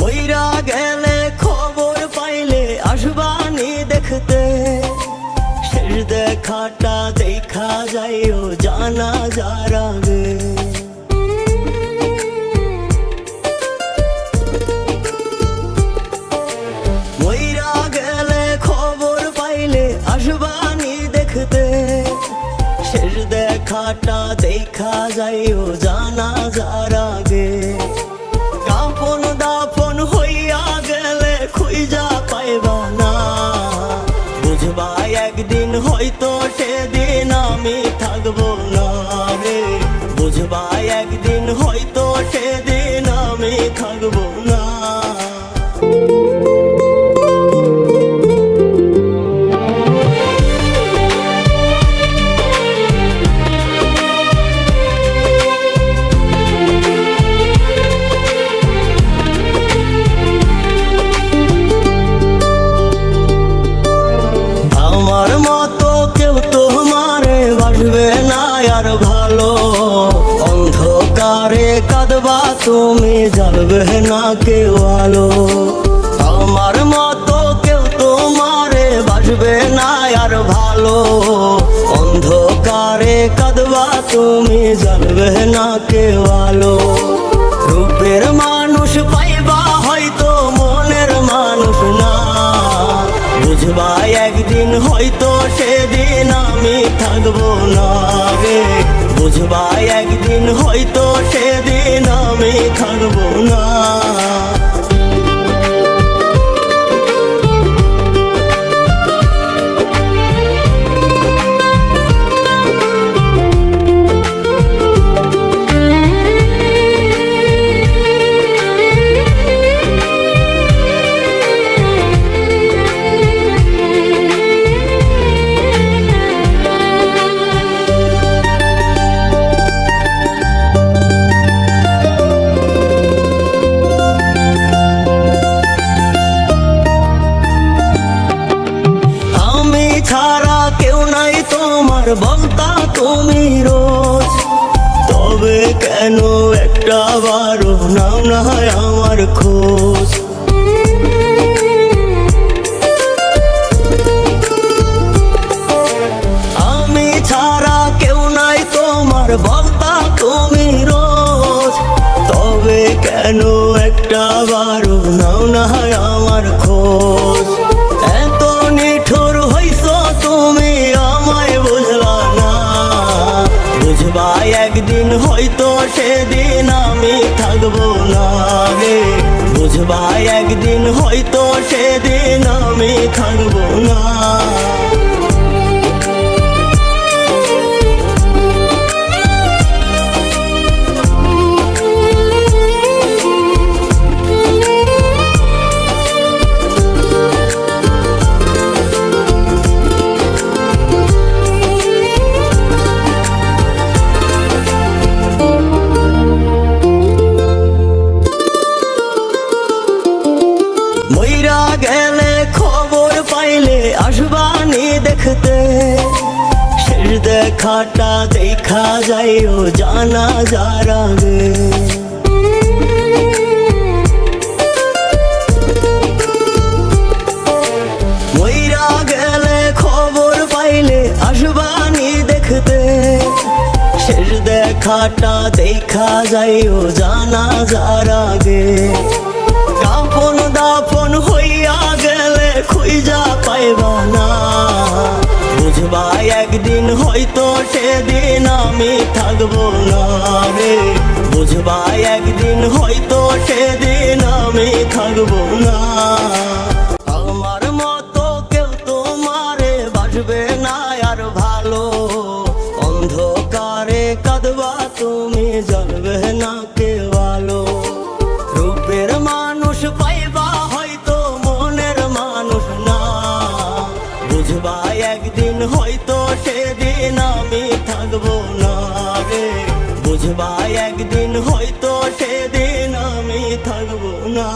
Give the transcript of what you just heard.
মইরা গেলে খবর পাইলে আসবানি দেখতে, শেষ দেখাটা দেখা যাইও জানাজার আগে। মইরা গেলে খবর পাইলে আসবানি দেখতে, শেষ দেখাটা দেখা যাইও জানাজার আগে। কাফন দাফন হইয়া গেলে খুঁজা পাইবা না, বুঝবা একদিন হয়তো সেদিন আমি থাকবো না রে। বুঝবা একদিন হয়তো সেদিন আমি থাকবো না। আমার মতো কেউ তোমারে বাসবে না আর ভালো, অন্ধকারে কাঁদবা তুমি জ্বালবে না কেউ আলো। আমার মতো কেউ তোমারে বাসবে না আর ভালো, অন্ধকারে কাঁদবা তুমি জ্বালবে না কেউ আলো। রূপের মানুষ পাইবা হয়তো মনের মানুষ না, বুঝবা একদিন হয়তো সেদিন আমি থাকবো না রে। বুঝবা একদিন হয়তো সেদিন আমি থাকবো না। ছাড়া কেউ নাই তোমার বলতা তুমি রোজ, তবে কেন একটা বারো নাও না আমার খোঁজ। আমি ছাড়া কেউ নাই তোমার বলতা তুমি রোজ, তবে কেন একটা বারো নাও না আমার খোঁজ। এত নিঠুর হইছো তুমি আমায় বুঝলা না, বুঝবা একদিন হয়তো সেদিন আমি থাকবো না রে। বুঝবা একদিন হয়তো সেদিন আমি থাকবো না। মইরা গেলে খবর পাইলে আসবানি দেখতে, শেষ দেখাটা দেখা যাইও জানাজার আগে। মইরা গেলে খবর পাইলে আসবানি দেখতে, শেষ দেখাটা দেখা যাইও জানাজার আগে। কাফন দাফন হইয়া গেলে খুঁজা পাইবা না, বুঝবা একদিন হয়তো সেদিন আমি থাকবো না রে। বুঝবা একদিন হয়তো সেদিন আমি থাকবো না। আমার মতো কেউ তোমারে বাসবে না আর ভালো, অন্ধকারে কাঁদবা তুমি জ্বালবে না কেউ আলো। রূপের মানুষ পাইবা হয়তো মনের মানুষ না, বুঝবা একদিন হয়তো সেদিন আমি থাকবো না রে। বুঝবা একদিন হয়তো সেদিন আমি থাকবো না।